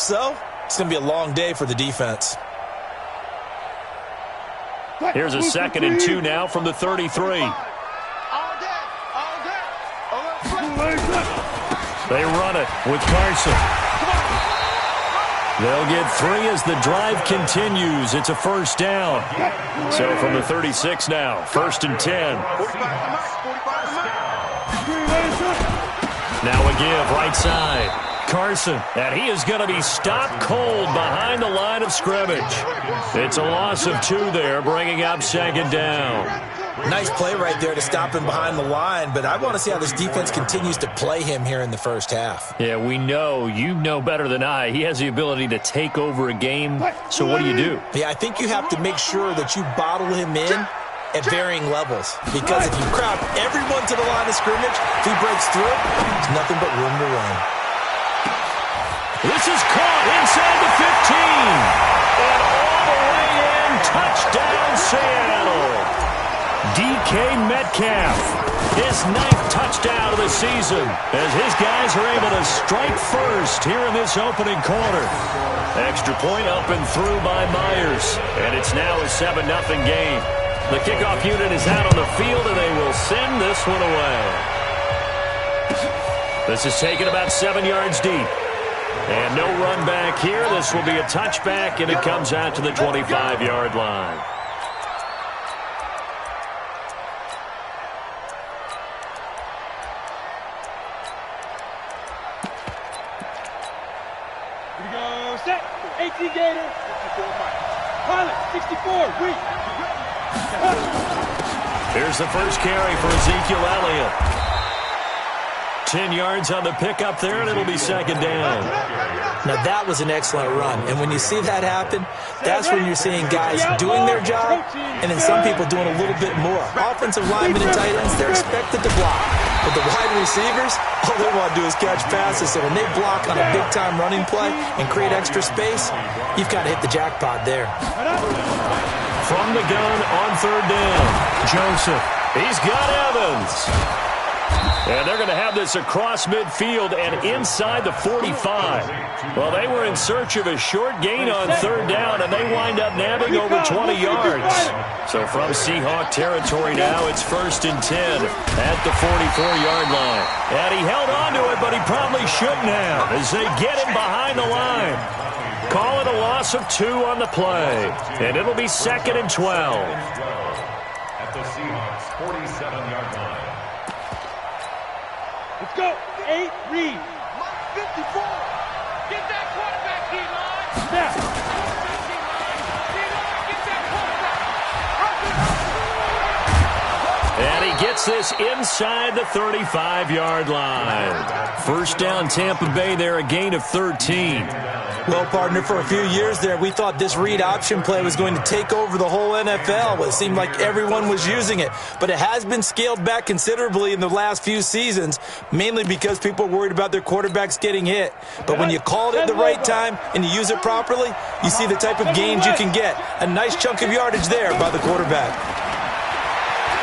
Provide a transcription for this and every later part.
so, it's going to be a long day for the defense. Here's a 2nd and 2 now from the 33. They run it with Carson. They'll get 3 as the drive continues. It's a first down. So from the 36 now, 1st and 10. Now a give right side. Carson, and he is going to be stopped cold behind the line of scrimmage. It's a loss of 2 there, bringing up 2nd down. Nice play right there to stop him behind the line, but I want to see how this defense continues to play him here in the first half. Yeah, we know. You know better than I. He has the ability to take over a game, so what do? Yeah, I think you have to make sure that you bottle him in at varying levels, because if you crowd everyone to the line of scrimmage, if he breaks through, there's nothing but room to run. This is caught inside the 15, and all the way in, touchdown Seattle. DK Metcalf, his 9th touchdown of the season, as his guys are able to strike first here in this opening quarter. Extra point up and through by Myers, and it's now a 7-0 game. The kickoff unit is out on the field, and they will send this one away. This is taken about 7 yards deep. And no run back here. This will be a touchback, and it comes out to the 25-yard line. Here we go, set. 18 Gator. 64 Mike. Pilot, 64, wait. Here's the first carry for Ezekiel Elliott. 10 yards on the pickup there, and it'll be 2nd down. Now, that was an excellent run. And when you see that happen, that's when you're seeing guys doing their job and then some people doing a little bit more. Offensive linemen and tight ends, they're expected to block. But the wide receivers, all they want to do is catch passes. So when they block on a big-time running play and create extra space, you've got to hit the jackpot there. From the gun on 3rd down, Joseph. He's got Evans. And they're going to have this across midfield and inside the 45. Well, they were in search of a short gain on 3rd down, and they wind up nabbing over 20 yards. So from Seahawk territory now, it's 1st and 10 at the 44-yard line. And he held on to it, but he probably shouldn't have as they get him behind the line. Call it a loss of 2 on the play, and it'll be 2nd and 12. At the Seahawks 47-yard line. Let's go. 8, read. 54. Get that quarterback, D-line. Snap. Get that quarterback. And he gets this inside the 35-yard line. First down, Tampa Bay there, a gain of 13. Well, partner, for a few years there, we thought this read option play was going to take over the whole NFL. It seemed like everyone was using it. But it has been scaled back considerably in the last few seasons, mainly because people are worried about their quarterbacks getting hit. But when you call it at the right time and you use it properly, you see the type of gains you can get. A nice chunk of yardage there by the quarterback.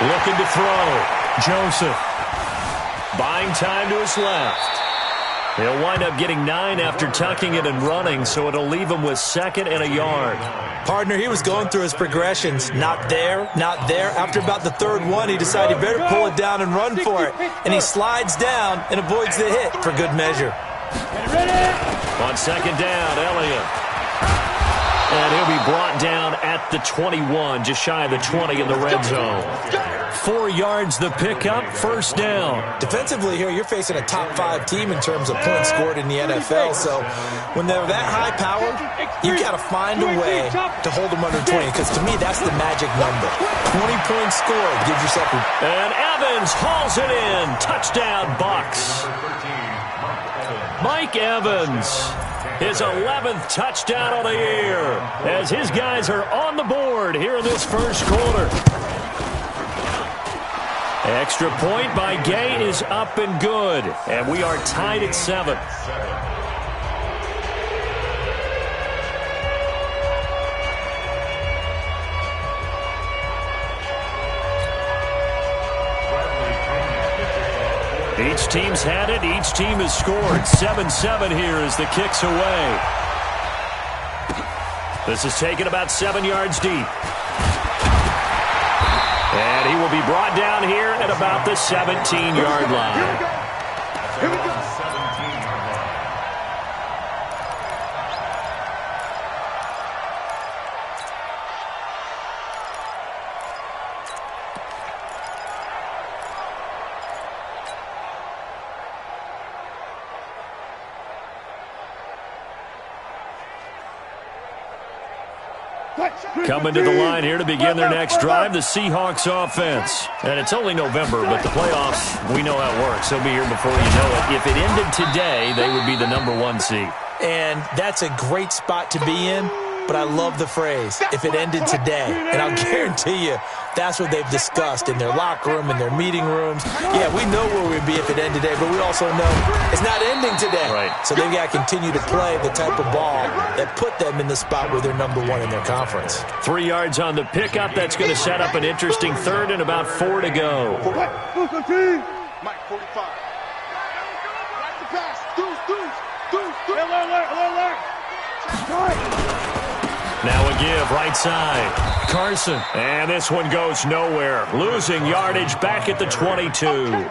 Looking to throw. Joseph. Buying time to his left. He'll wind up getting 9 after tucking it and running, so it'll leave him with 2nd and a yard. Partner, he was going through his progressions. Not there, not there. After about the 3rd one, he decided he better pull it down and run for it. And he slides down and avoids the hit for good measure. On 2nd down, Elliott. And he'll be brought down at the 21, just shy of the 20 in the red zone. 4 yards the pickup, 1st down. Defensively here, you're facing a top 5 team in terms of points scored in the NFL. So when they're that high powered, you got to find a way to hold them under 20. Because to me, that's the magic number. 20 points scored gives yourself a... And Evans hauls it in. Touchdown, Bucs. Mike Evans. His 11th touchdown on the year as his guys are on the board here in this first quarter. Extra point by Gay is up and good, and we are tied at 7. Each team's had it. Each team has scored. 7-7 here as the kick's away. This is taken about 7 yards deep. And he will be brought down here at about the 17-yard line. Here we go. 17-yard line. Coming to the line here to begin their next drive, the Seahawks offense. And it's only November, but the playoffs, we know how it works. They'll be here before you know it. If it ended today, they would be the #1 seed. And that's a great spot to be in, but I love the phrase, if it ended today. And I'll guarantee you, that's what they've discussed in their locker room, in their meeting rooms. Yeah, we know where we'd be if it ended today, but we also know it's not ending today. Right. So they've got to continue to play the type of ball that put them in the spot where they're #1 in their conference. 3 yards on the pickup. That's going to set up an interesting third and about 4 to go. Mike 45. Right the pass. Deuce. Alert. Now a give, right side. Carson. And this one goes nowhere. Losing yardage back at the 22.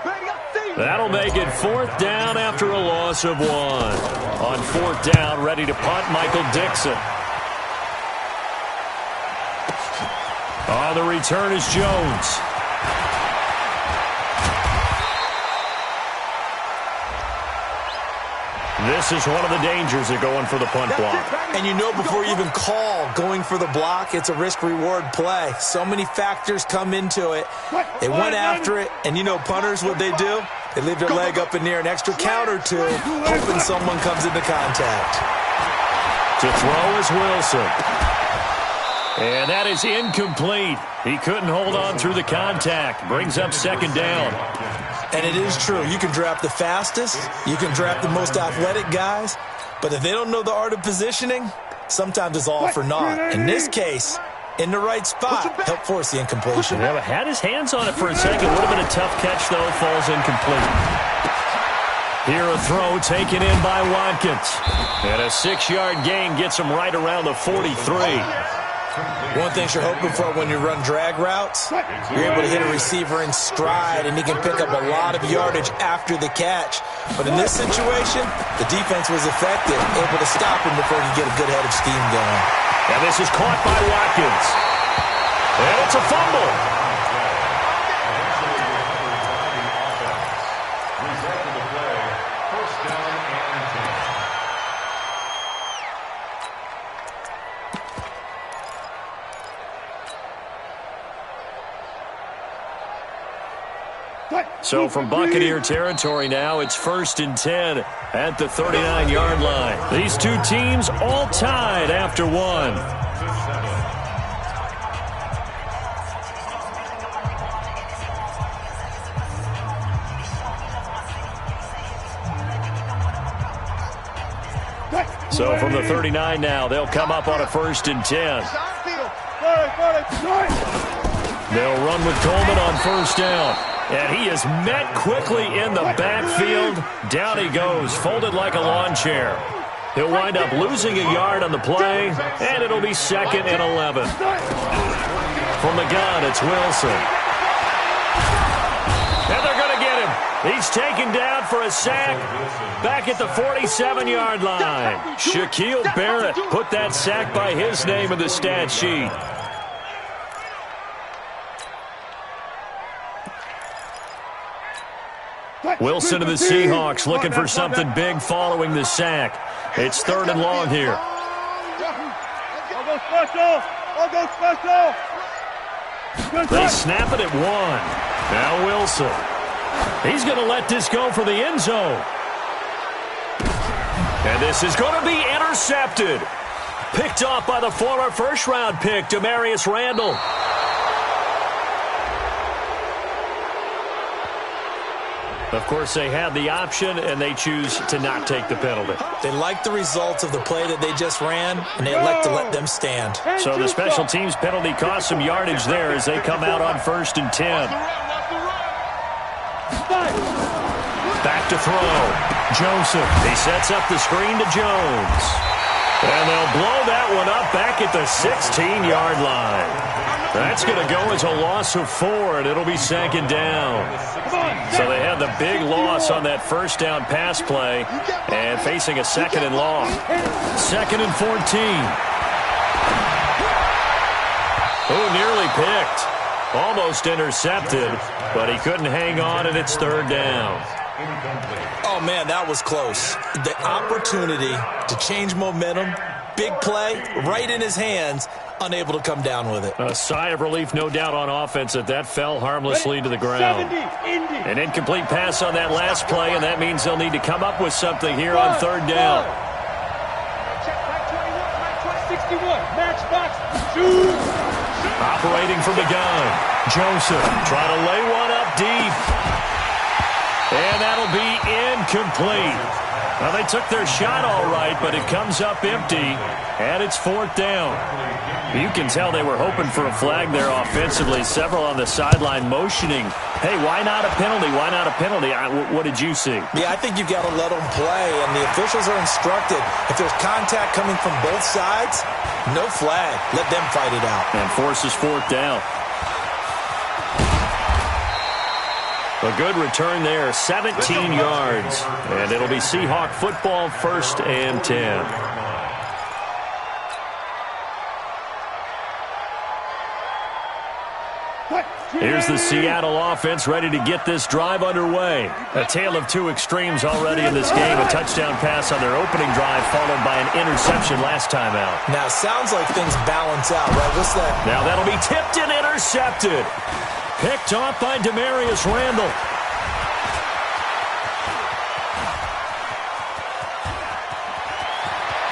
That'll make it 4th down after a loss of 1. On 4th down, ready to punt, Michael Dixon. On the return is Jones. This is one of the dangers of going for the punt block. And you know before you even call going for the block, it's a risk-reward play. So many factors come into it. They went after it, and you know punters, what they do? They leave their leg up in the air an extra count or two, hoping someone comes into contact. To throw is Wilson. And that is incomplete. He couldn't hold on through the contact. Brings up 2nd down. And it is true. You can draft the fastest. You can draft the most athletic guys. But if they don't know the art of positioning, sometimes it's all for naught. In this case, in the right spot, help force the incompletion. Yeah, but had his hands on it for a second. Would have been a tough catch, though. Falls incomplete. Here a throw taken in by Watkins. And a 6-yard gain gets him right around the 43. One thing you're hoping for when you run drag routes, you're able to hit a receiver in stride, and he can pick up a lot of yardage after the catch. But in this situation, the defense was effective, able to stop him before he could get a good head of steam going. And this is caught by Watkins. And it's a fumble. So from Buccaneer territory now, it's 1st and 10 at the 39-yard line. These two teams all tied after 1. So from the 39 now, they'll come up on a 1st and 10. They'll run with Coleman on 1st down. And he is met quickly in the backfield. Down he goes, folded like a lawn chair. He'll wind up losing a yard on the play, and it'll be 2nd and 11. From the gun, it's Wilson. And they're going to get him. He's taken down for a sack back at the 47-yard line. Shaquille Barrett put that sack by his name in the stat sheet. Wilson to the Seahawks looking for something big following the sack. It's 3rd and long here. I'll go special. They snap it at 1. Now Wilson. He's going to let this go for the end zone. And this is going to be intercepted. Picked off by the former first-round pick, Demarius Randall. Of course, they had the option, and they choose to not take the penalty. They like the results of the play that they just ran, and they elect to let them stand. So the special teams penalty cost some yardage there as they come out on 1st and 10. Back to throw. Joseph. He sets up the screen to Jones. And they'll blow that one up back at the 16-yard line. That's going to go as a loss of 4, and it'll be second down. So they had the big loss on that first down pass play and facing a second and long. Second and 14. Oh, nearly picked. Almost intercepted, but he couldn't hang on, and it's third down. Oh, man, that was close. The opportunity to change momentum, big play, right in his hands, unable to come down with it. A sigh of relief, no doubt, on offense that fell harmlessly to the ground. An incomplete pass on that last play, and that means they'll need to come up with something here on third down. Check back 21, 61, match box, shoot. Operating from the gun. Joseph trying to lay one up deep. And that'll be incomplete. Well, they took their shot all right, but it comes up empty, and it's fourth down. You can tell they were hoping for a flag there offensively. Several on the sideline motioning, hey, why not a penalty? Why not a penalty? What did you see? Yeah, I think you've got to let them play, and the officials are instructed. If there's contact coming from both sides, no flag. Let them fight it out. And forces fourth down. A good return there, 17 yards. And it'll be Seahawk football, 1st and 10. Here's the Seattle offense ready to get this drive underway. A tale of two extremes already in this game. A touchdown pass on their opening drive followed by an interception last time out. Now, sounds like things balance out, right? What's that? Now that'll be tipped and intercepted. Picked off by Demarius Randall.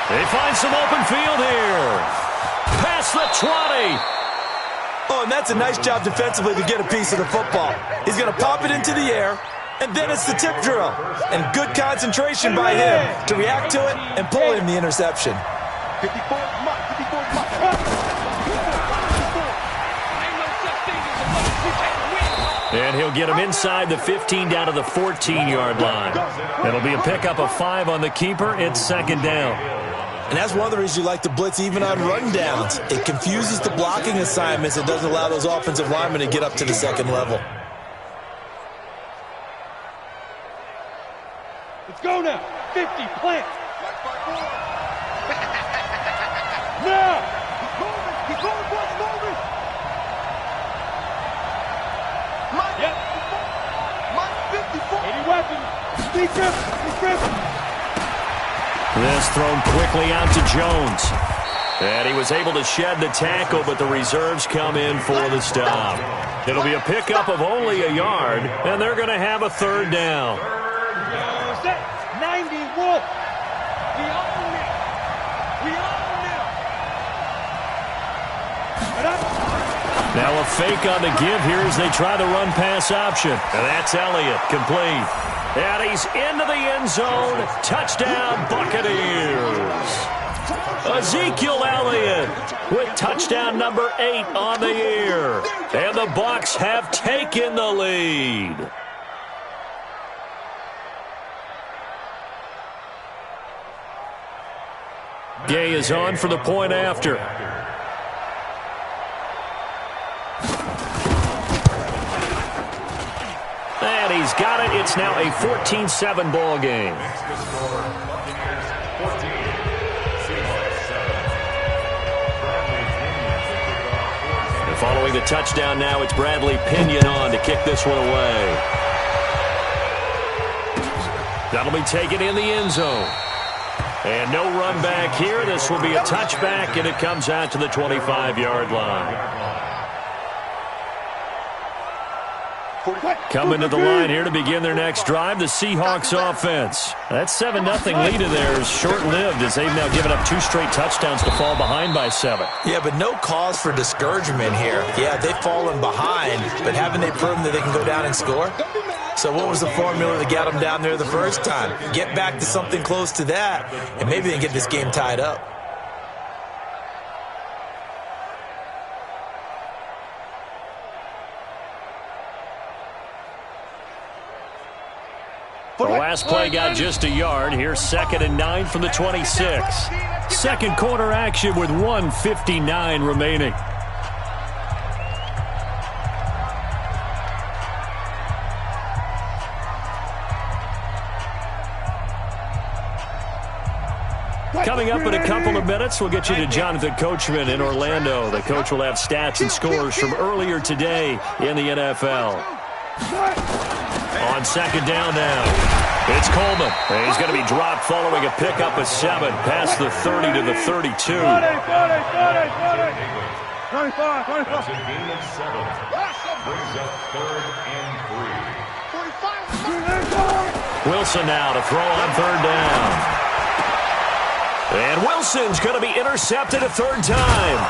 They find some open field here. Past the 20. Oh, and that's a nice job defensively to get a piece of the football. He's going to pop it into the air, and then it's the tip drill. And good concentration by him to react to it and pull in the interception. 54, And he'll get him inside the 15 down to the 14-yard line. It'll be a pickup of 5 on the keeper. It's second down. And that's one of the reasons you like to blitz even on rundowns. It confuses the blocking assignments. It doesn't allow those offensive linemen to get up to the second level. Let's go now. 50, plant. Now. He's moving, boys, he's moving. Yep. Mike 54. 80 weapons. Be grip. This thrown quickly out to Jones. And he was able to shed the tackle, but the reserves come in for the stop. It'll be a pickup of only a yard, and they're going to have a third down. Set. 90 Wolf. We own it. We own it. Now a fake on the give here as they try the run-pass option. And that's Elliott, complete. And he's into the end zone. Touchdown, Buccaneers. Ezekiel Elliott with touchdown number 8 on the year. And the Bucs have taken the lead. Gay is on for the point after. And he's got it. It's now a 14-7 ball game. And following the touchdown now, it's Bradley Pinion on to kick this one away. That'll be taken in the end zone. And no run back here. This will be a touchback, and it comes out to the 25-yard line. Coming to the line here to begin their next drive, the Seahawks offense. That 7-0 lead of theirs is short-lived as they've now given up 2 straight touchdowns to fall behind by 7. Yeah, but no cause for discouragement here. Yeah, they've fallen behind, but haven't they proven that they can go down and score? So what was the formula that got them down there the first time? Get back to something close to that, and maybe they can get this game tied up. The last play got just a yard. Here's 2nd and 9 from the 26. Second quarter action with 1:59 remaining. Coming up in a couple of minutes, we'll get you to Jonathan Coachman in Orlando. The coach will have stats and scores from earlier today in the NFL. On 2nd down now, it's Coleman. And he's going to be dropped following a pickup of 7 past the 30 to the 32. That's a gain of 7. Brings up 3rd and 3. Wilson now to throw on 3rd down. And Wilson's going to be intercepted a 3rd time.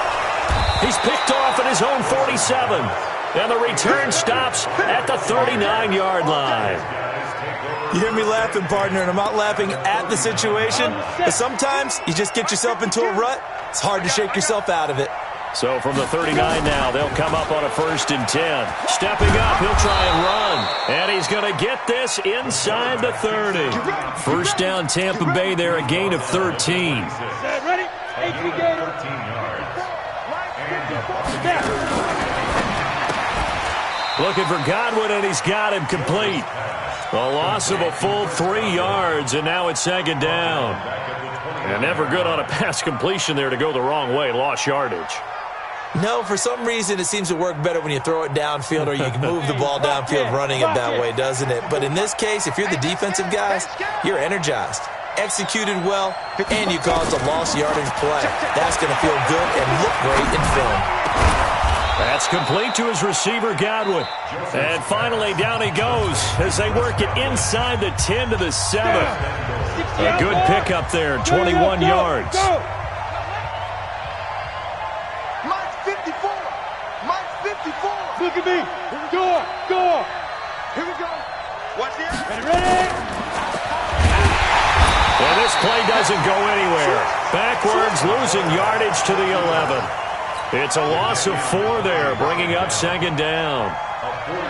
He's picked off at his own 47. And the return stops at the 39-yard line. You hear me laughing, partner, and I'm not laughing at the situation, but sometimes you just get yourself into a rut. It's hard to shake yourself out of it. So from the 39 now, they'll come up on a 1st and 10. Stepping up, he'll try and run. And he's going to get this inside the 30. 1st down, Tampa Bay there, a gain of 13. Ready? 18 gainer. 13 yards. Looking for Godwin, and he's got him complete. A loss of a full 3 yards, and now it's 2nd down. And never good on a pass completion there to go the wrong way. Lost yardage. No, for some reason it seems to work better when you throw it downfield or you can move the ball downfield running it that way, doesn't it? But in this case, if you're the defensive guys, you're energized, executed well, and you caused a lost yardage play. That's going to feel good and look great in film. That's complete to his receiver, Godwin. And finally, down he goes as they work it inside the 10 to the 7. A good pickup there, 21 yards. Mine's 54. Mine's 54. Look at me. Go. Here we go. Watch the action. Ready? And this play doesn't go anywhere. Backwards, losing yardage to the 11. It's a loss of 4 there, bringing up 2nd down.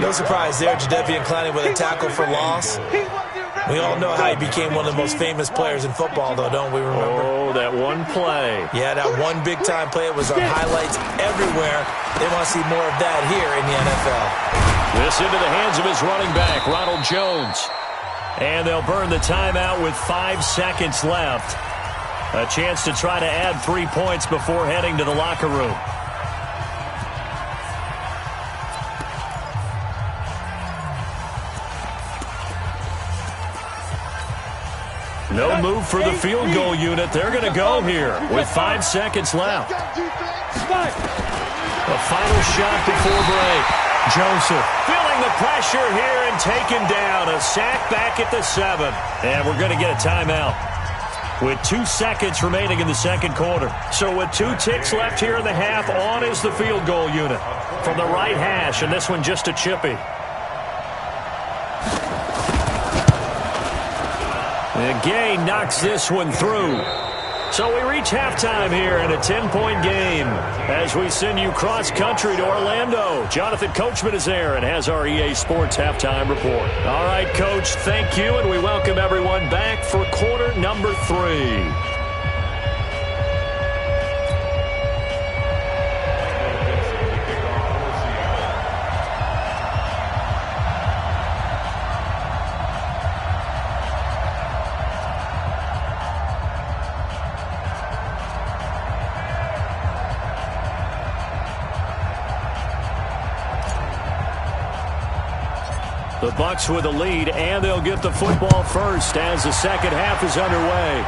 No surprise there, Jadeveon Clowney with a tackle for loss. We all know how he became one of the most famous players in football, though, don't we remember? Oh, that one play. Yeah, that one big-time play. It was on highlights everywhere. They want to see more of that here in the NFL. This into the hands of his running back, Ronald Jones. And they'll burn the timeout with 5 seconds left. A chance to try to add 3 points before heading to the locker room. No move for the field goal unit. They're going to go here with 5 seconds left. A final shot before break. Joseph feeling the pressure here and taken down. A sack back at the 7. And we're going to get a timeout with 2 seconds remaining in the second quarter. So with 2 ticks left here in the half, on is the field goal unit from the right hash, and this one just a chippy. And Gay knocks this one through. So we reach halftime here in a 10-point game as we send you cross-country to Orlando. Jonathan Coachman is there and has our EA Sports halftime report. All right, Coach, thank you, and we welcome everyone back for quarter number 3. The Bucs with a lead, and they'll get the football first as the second half is underway.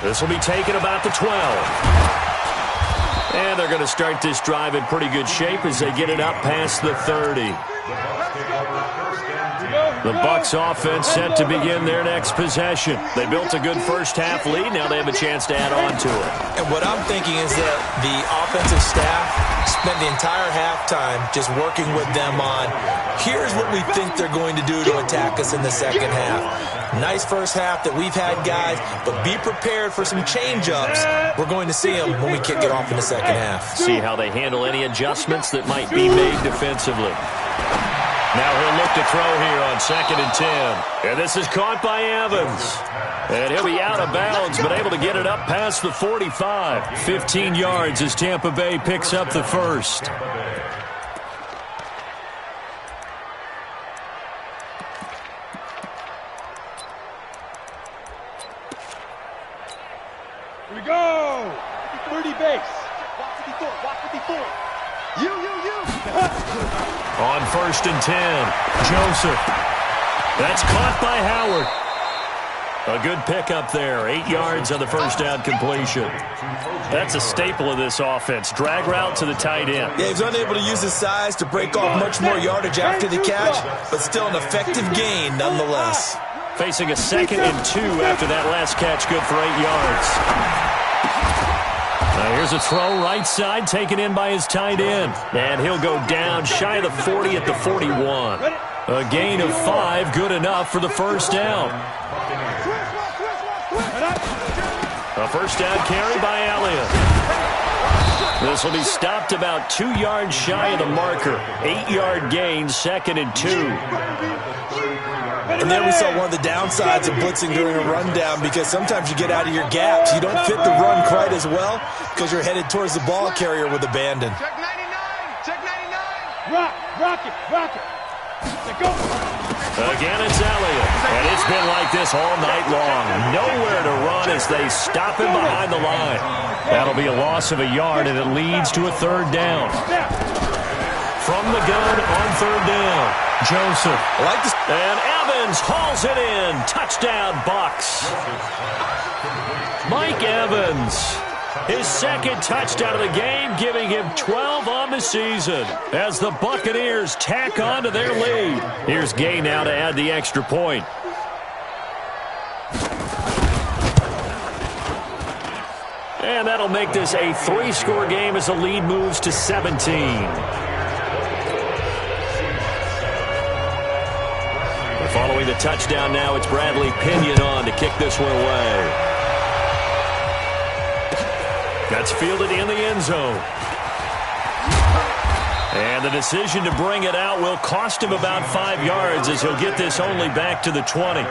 This will be taken about the 12. And they're going to start this drive in pretty good shape as they get it up past the 30. The Bucs offense set to begin their next possession. They built a good first half lead. Now they have a chance to add on to it. And what I'm thinking is that the offensive staff spent the entire halftime just working with them on, here's what we think they're going to do to attack us in the second half. Nice first half that we've had, guys, but be prepared for some change-ups. We're going to see them when we kick it off in the second half. See how they handle any adjustments that might be made defensively. Now he'll look to throw here on 2nd and 10. And this is caught by Evans. And he'll be out of bounds, but able to get it up past the 45. 15 yards as Tampa Bay picks up the first. Here we go. 30 base. Walk 54. You. On 1st and 10, Joseph. That's caught by Howard. A good pickup there. 8 yards on the first down completion. That's a staple of this offense. Drag route to the tight end. Yeah, he's unable to use his size to break off much more yardage after the catch, but still an effective gain nonetheless. Facing a 2nd and 2 after that last catch, good for 8 yards. Now here's a throw right side, taken in by his tight end. And he'll go down shy of the 40 at the 41. A gain of 5, good enough for the first down. A first down carry by Elliott. This will be stopped about 2 yards shy of the marker. 8-yard gain, 2nd and 2. And there we saw one of the downsides of blitzing during a rundown, because sometimes you get out of your gaps. You don't fit the run quite as well because you're headed towards the ball carrier with abandon. Check 99. Rock it. Let go. Again, it's Elliott. And it's been like this all night long. Nowhere to run as they stop him behind the line. That'll be a loss of a yard, and it leads to a 3rd down. From the gun on 3rd down, Joseph. I like this. And Evans hauls it in. Touchdown, Bucs. Mike Evans. His 2nd touchdown of the game, giving him 12 on the season as the Buccaneers tack on to their lead. Here's Gay now to add the extra point. And that'll make this a 3-score game as the lead moves to 17. Following the touchdown now, it's Bradley Pinion on to kick this one away. That's fielded in the end zone. And the decision to bring it out will cost him about 5 yards as he'll get this only back to the 20.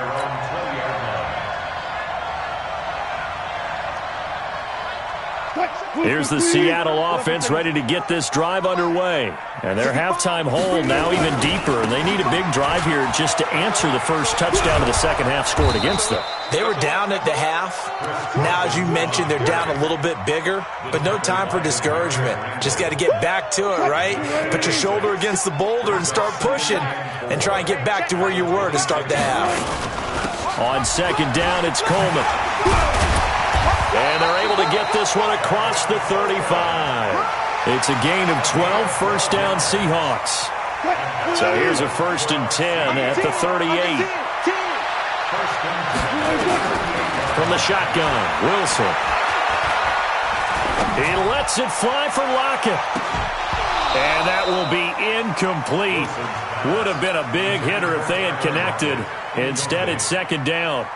Here's the Seattle offense ready to get this drive underway. And their halftime hole now even deeper, and they need a big drive here just to answer the first touchdown of the second half scored against them. They were down at the half. Now, as you mentioned, they're down a little bit bigger, but no time for discouragement. Just got to get back to it, right? Put your shoulder against the boulder and start pushing and try and get back to where you were to start the half. On 2nd down, it's Coleman. And they're able to get this one across the 35. It's a gain of 12, first down Seahawks. So here's a 1st and 10 at the 38. From the shotgun, Wilson. He lets it fly for Lockett. And that will be incomplete. Would have been a big hitter if they had connected. Instead, it's 2nd down.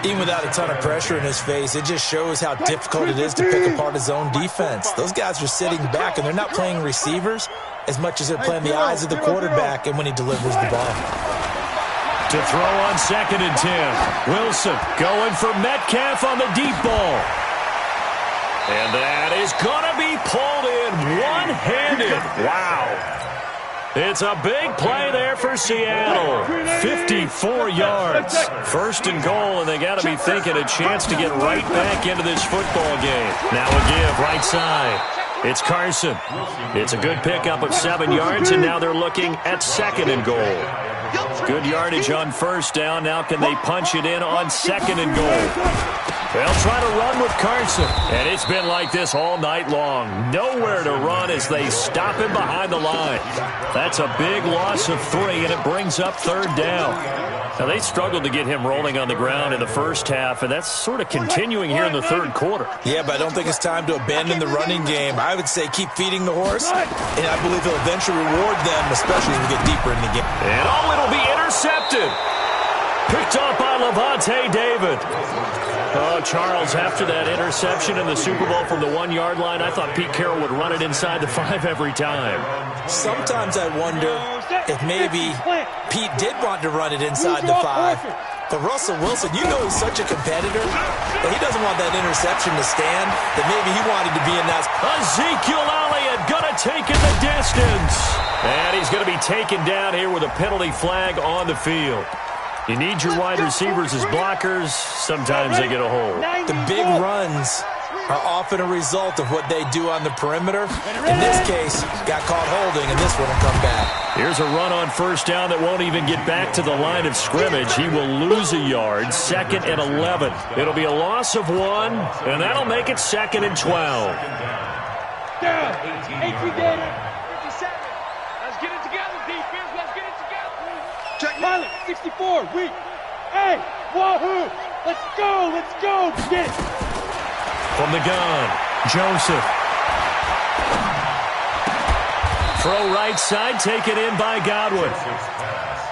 Even without a ton of pressure in his face, it just shows how difficult it is to pick apart his own defense. Those guys are sitting back, and they're not playing receivers as much as they're playing the eyes of the quarterback and when he delivers the ball. To throw on 2nd and 10. Wilson going for Metcalf on the deep ball. And that is going to be pulled in one-handed. Wow. It's a big play there for Seattle. 54 yards. 1st and goal, and they got to be thinking a chance to get right back into this football game. Now a give right side. It's Carson. It's a good pickup of 7 yards, and now they're looking at 2nd and goal. Good yardage on 1st down. Now can they punch it in on 2nd and goal? They'll try to run with Carson. And it's been like this all night long. Nowhere to run as they stop him behind the line. That's a big loss of 3, and it brings up 3rd down. Now, they struggled to get him rolling on the ground in the first half, and that's sort of continuing here in the 3rd quarter. Yeah, but I don't think it's time to abandon the running game. I would say keep feeding the horse, and I believe he'll eventually reward them, especially as we get deeper in the game. And it'll be intercepted. Picked off by Levante David. Oh, Charles, after that interception in the Super Bowl from the 1-yard line, I thought Pete Carroll would run it inside the 5 every time. Sometimes I wonder if maybe Pete did want to run it inside the 5. But Russell Wilson, you know he's such a competitor that he doesn't want that interception to stand, that maybe he wanted to be in that. Ezekiel Elliott going to take it the distance. And he's going to be taken down here with a penalty flag on the field. You need your wide receivers as blockers. Sometimes they get a hold. The big runs are often a result of what they do on the perimeter. In this case, got caught holding, and this one will come back. Here's a run on first down that won't even get back to the line of scrimmage. He will lose a yard. 2nd and 11. It'll be a loss of 1, and that'll make it 2nd and 12. Down. 18 Gator. 57. Let's get it together, defense. Let's get it together. Check pilot. 64. Weak. Hey, wahoo. Let's go. Let's go. Get it. From the gun, Joseph. Throw right side, taken in by Godwin.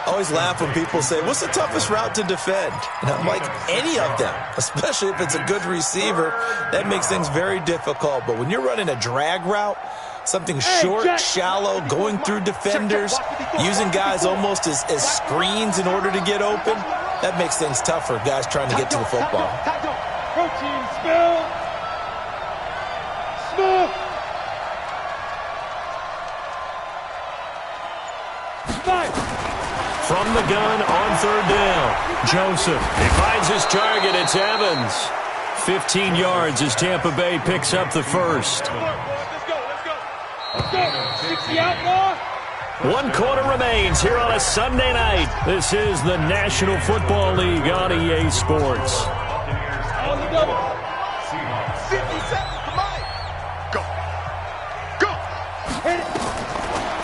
Always laugh when people say, what's the toughest route to defend? And I'm like, any of them, especially if it's a good receiver. That makes things very difficult. But when you're running a drag route, something short, shallow, going through defenders, using guys almost as screens in order to get open, that makes things tough for guys trying to get to the football. Protein spill. Smooth. From the gun on 3rd down, Joseph. He finds his target. It's Evans. 15 yards as Tampa Bay picks up the first. Let's go. 60 outlaw. 1 quarter remains here on a Sunday night. This is the National Football League on EA Sports. On the double. 50 seconds. Come on. Go. Go. Hit it.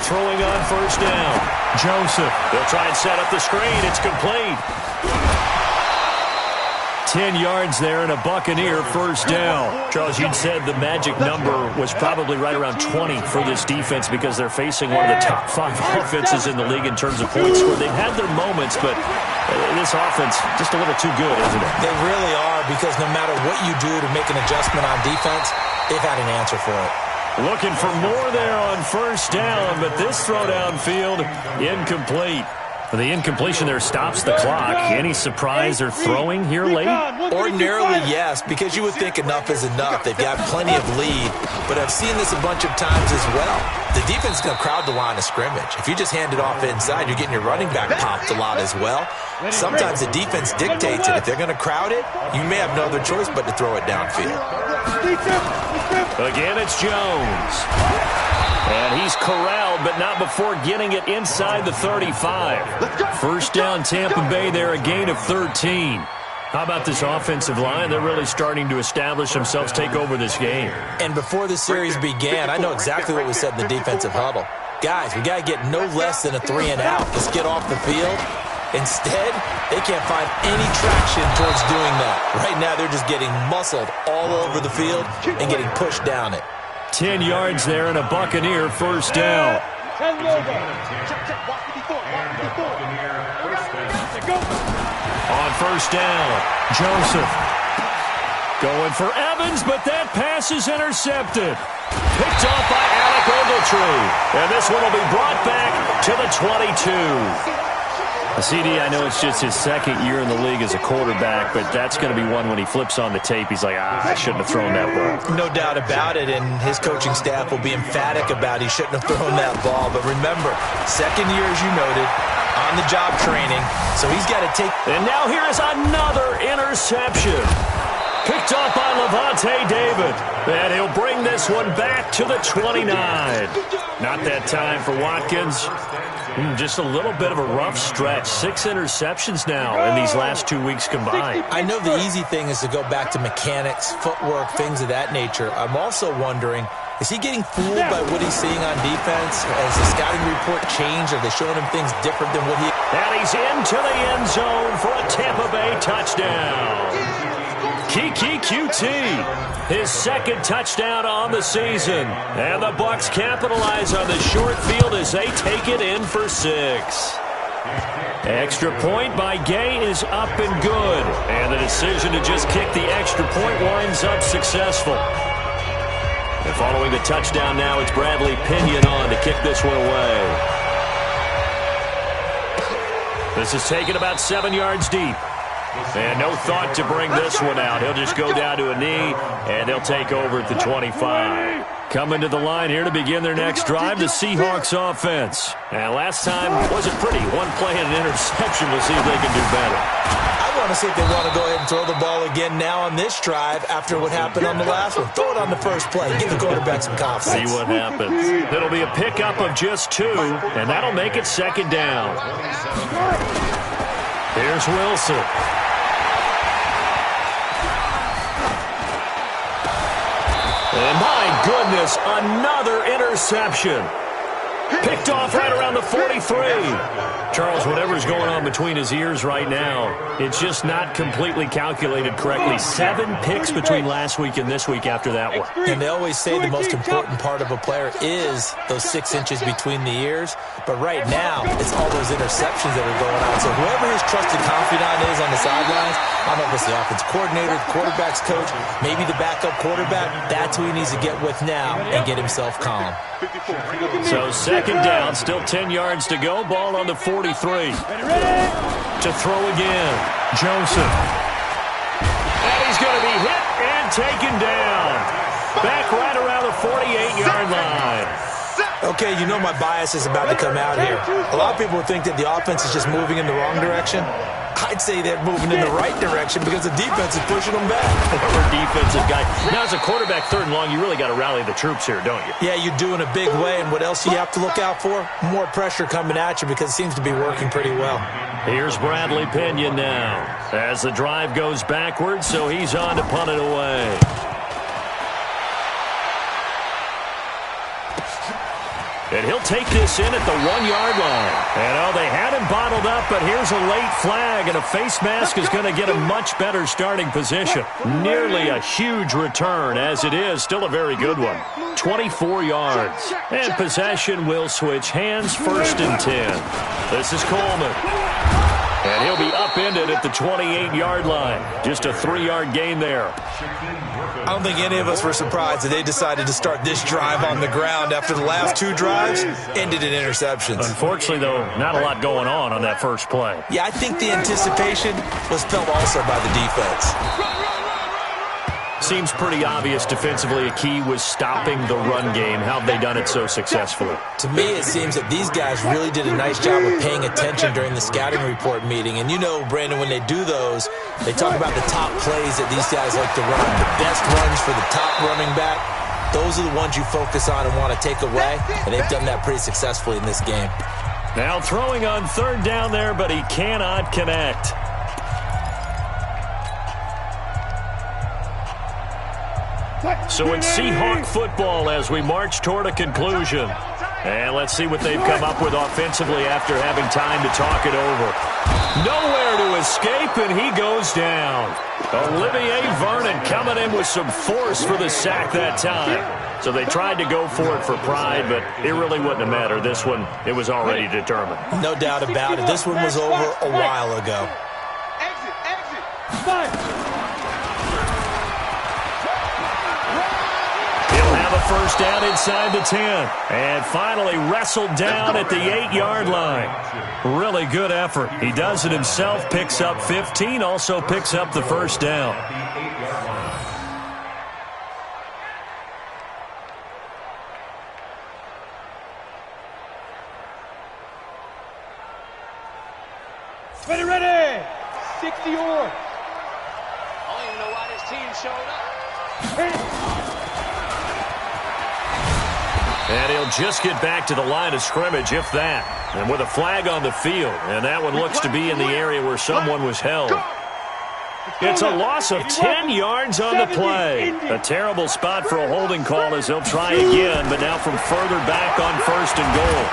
Throwing on first down. Joseph. They'll try and set up the screen. It's complete. 10 yards there and a Buccaneer first down. Charles, you'd said the magic number was probably right around 20 for this defense because they're facing one of the top 5 offenses in the league in terms of points scored. They've had their moments, but this offense just a little too good, isn't it? They really are, because no matter what you do to make an adjustment on defense, they've had an answer for it. Looking for more there on first down, but this throw downfield, incomplete. The incompletion there stops the clock. Any surprise they're throwing here late? Ordinarily, yes, because you would think enough is enough. They've got plenty of lead, but I've seen this a bunch of times as well. The defense is going to crowd the line of scrimmage. If you just hand it off inside, you're getting your running back popped a lot as well. Sometimes the defense dictates it. If they're going to crowd it, you may have no other choice but to throw it downfield. Again, it's Jones. And he's corralled, but not before getting it inside the 35. First down, Tampa Bay there, a gain of 13. How about this offensive line? They're really starting to establish themselves, take over this game. And before the series began, I know exactly what we said in the defensive huddle. Guys, we got to get no less than a 3 and out. Let's get off the field. Instead, they can't find any traction towards doing that. Right now, they're just getting muscled all over the field and getting pushed down it. 10 yards there and a Buccaneer first down. On first down, Joseph. Going for Evans, but that pass is intercepted. Picked off by Alec Ogletree. And this one will be brought back to the 22. CD, I know it's just his 2nd year in the league as a quarterback, but that's going to be one when he flips on the tape. He's like, I shouldn't have thrown that ball. No doubt about it, and his coaching staff will be emphatic about he shouldn't have thrown that ball. But remember, 2nd year, as you noted, on-the-job training, so he's got to take. And now here is another interception. Picked off by Levante David. And he'll bring this one back to the 29. Not that time for Watkins. Just a little bit of a rough stretch. 6 interceptions now in these last 2 weeks combined. I know the easy thing is to go back to mechanics, footwork, things of that nature. I'm also wondering, is he getting fooled by what he's seeing on defense? Has the scouting report changed? Are they showing him things different than what he... And he's into the end zone for a Tampa Bay touchdown. Kiki QT, his 2nd touchdown on the season. And the Bucs capitalize on the short field as they take it in for 6. Extra point by Gay is up and good. And the decision to just kick the extra point winds up successful. And following the touchdown now, it's Bradley Pinion on to kick this one away. This is taken about 7 yards deep. And no thought to bring this one out. He'll just go down to a knee, and they'll take over at the 25. Coming to the line here to begin their next drive, the Seahawks offense. And last time wasn't pretty. One play and an interception. We'll see if they can do better. I want to see if they want to go ahead and throw the ball again now on this drive after what happened on the last one. Throw it on the first play. Give the quarterback some confidence. See what happens. It'll be a pickup of just 2, and that'll make it second down. Here's Wilson. And my goodness, another interception. Picked off right around the 43. Charles, whatever's going on between his ears right now, it's just not completely calculated correctly. 7 picks between last week and this week after that one. And they always say the most important part of a player is those 6 inches between the ears. But right now, it's all those interceptions that are going on. So whoever his trusted confidant is on the sidelines, I don't know if it's the offense coordinator, the quarterback's coach, maybe the backup quarterback, that's who he needs to get with now and get himself calm. So second down, still 10 yards to go. Ball on the 43. To throw again, Joseph. And he's going to be hit and taken down. Back right around the 48-yard line. Okay, you know my bias is about to come out here. A lot of people think that the offense is just moving in the wrong direction. I'd say they're moving in the right direction because the defense is pushing them back. Former defensive guy. Now, as a quarterback, 3rd and long, you really got to rally the troops here, don't you? Yeah, you do in a big way. And what else you have to look out for? More pressure coming at you because it seems to be working pretty well. Here's Bradley Pinion now as the drive goes backwards, so he's on to punt it away. And he'll take this in at the 1-yard line. And, they had him bottled up, but here's a late flag, and a face mask is going to get a much better starting position. Nearly a huge return, as it is. Still a very good one. 24 yards. And possession will switch hands, 1st and 10. This is Coleman. And he'll be upended at the 28-yard line. Just a 3-yard gain there. I don't think any of us were surprised that they decided to start this drive on the ground after the last 2 drives ended in interceptions. Unfortunately, though, not a lot going on that first play. Yeah, I think the anticipation was felt also by the defense. Seems pretty obvious defensively a key was stopping the run game. How have they done it so successfully? To me, it seems that these guys really did a nice job of paying attention during the scouting report meeting. And you know, Brandon, when they do those, they talk about the top plays that these guys like to run. The best runs for the top running back, those are the ones you focus on and want to take away. And they've done that pretty successfully in this game. Now throwing on 3rd down there, but he cannot connect. So it's Seahawk football as we march toward a conclusion. And let's see what they've come up with offensively after having time to talk it over. Nowhere to escape, and he goes down. Olivier Vernon coming in with some force for the sack that time. So they tried to go for it for pride, but it really wouldn't have mattered. This one, it was already determined. No doubt about it. This one was over a while ago. Exit. Fine. First down inside the 10. And finally wrestled down at the 8-yard line. Really good effort. He does it himself, picks up 15, also picks up the first down. Ready. 60 yards. I don't even know why this team showed up. And he'll just get back to the line of scrimmage, if that. And with a flag on the field. And that one looks to be in the area where someone was held. It's a loss of 10 yards on the play. A terrible spot for a holding call as they'll try again, but now from further back on 1st and goal.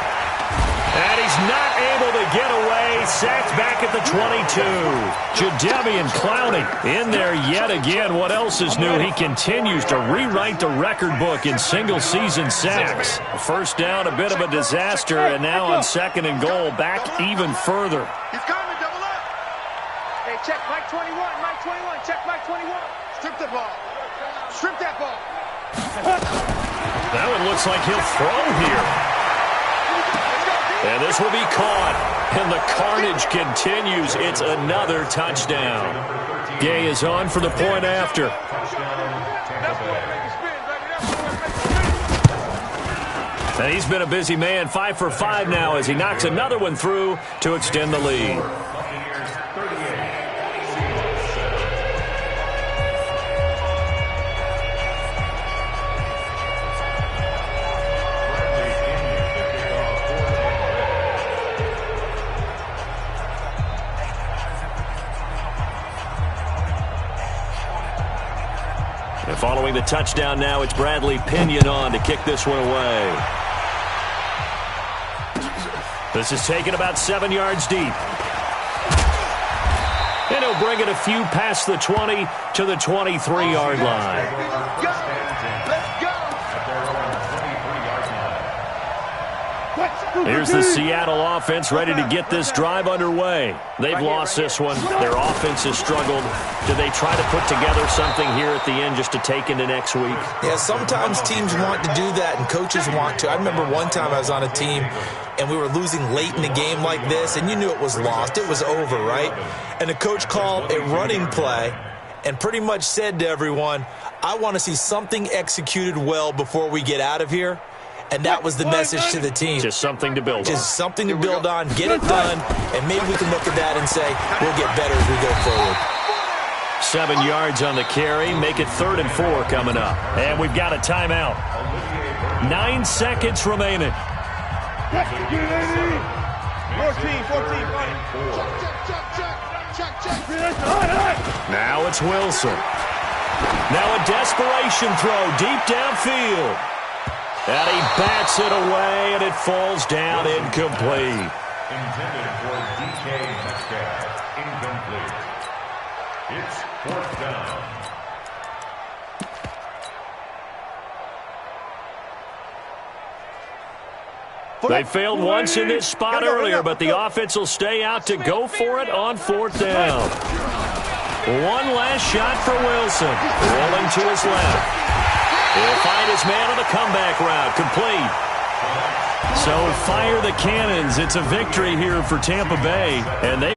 And he's not able to get away. Sacked back at the 22. Jadeveon Clowney in there yet again. What else is new? He continues to rewrite the record book in single-season sacks. First down, a bit of a disaster, and now on 2nd and goal, back even further. He's coming, double up. Hey, check Mike 21, Mike 21, check Mike 21. Strip the ball. Strip that ball. That one looks like he'll throw here. And this will be caught. And the carnage continues. It's another touchdown. Gay is on for the point after. And he's been a busy man. 5 for 5 now as he knocks another one through to extend the lead. And following the touchdown now, it's Bradley Pinion on to kick this one away. This is taken about 7 yards deep. And he'll bring it a few past the 20 to the 23-yard line. Here's the Seattle offense ready to get this drive underway. They've lost this one. Their offense has struggled. Do they try to put together something here at the end just to take into next week? Yeah, sometimes teams want to do that and coaches want to. I remember one time I was on a team and we were losing late in the game like this, and you knew it was lost. It was over, right? And the coach called a running play and pretty much said to everyone, I want to see something executed well before we get out of here. And that was the message to the team. Just something to build on. Just something to build on, get it done, and maybe we can look at that and say, we'll get better as we go forward. 7 yards on the carry. Make it 3rd and 4 coming up. And we've got a timeout. 9 seconds remaining. 14, 14. Now it's Wilson. Now a desperation throw deep downfield. And he bats it away, and it falls down incomplete. Intended for DK Metcalf. Incomplete. It's 4th down. They failed once in this spot earlier, but the offense will stay out to go for it on 4th down. One last shot for Wilson. Rolling to his left. He'll find his man on the comeback route. Complete. So fire the cannons. It's a victory here for Tampa Bay, and they